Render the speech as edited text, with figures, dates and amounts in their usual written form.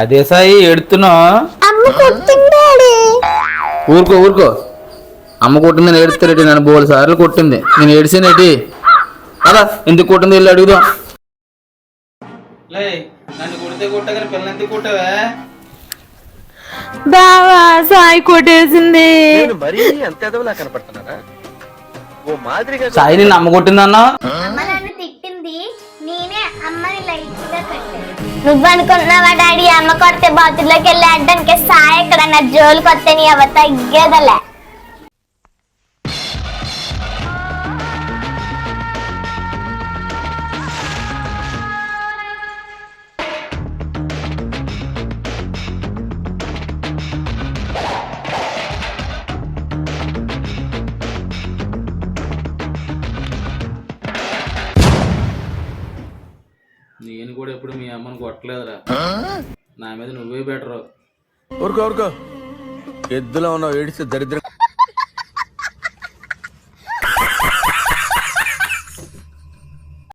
అదే సాయి ఎడుతున్నా. ఊరుకో ఊరుకో. అమ్మ కొట్టింది నేను ఏడుస్తారేటి? నన్ను బోలు సార్లు కొట్టింది, నేను ఏడిసేనేటి? అలా ఎందుకు కొట్టింది వెళ్ళి అడుగుదాం. నన్ను కొడితే కొట్టగానే పిల్లలు కొట్టావే? బావా సాయి కొట్టేసింది. సాయి నిన్ను అమ్మ కొట్టిందన్నా? తిట్టింది నేనే అమ్మని లైట్ గా కట్టాను. నువ్వు అనుకుంటున్నావా డాడీ అమ్మ కొడితే బాత్రూంలోకి వెళ్ళి ఆడడానికి? సాయి ఎక్కడ నా జోలు కొత్త నీ అవ తగ్గేదలే. నేను కూడా ఎప్పుడు మీ అమ్మని కొట్టలేదురా. నా మీద నువ్వే బెటరు. ఊరుకో ఊరుకో. ఎద్దులో ఉన్నావు, ఏడిస్తే దరిద్రం.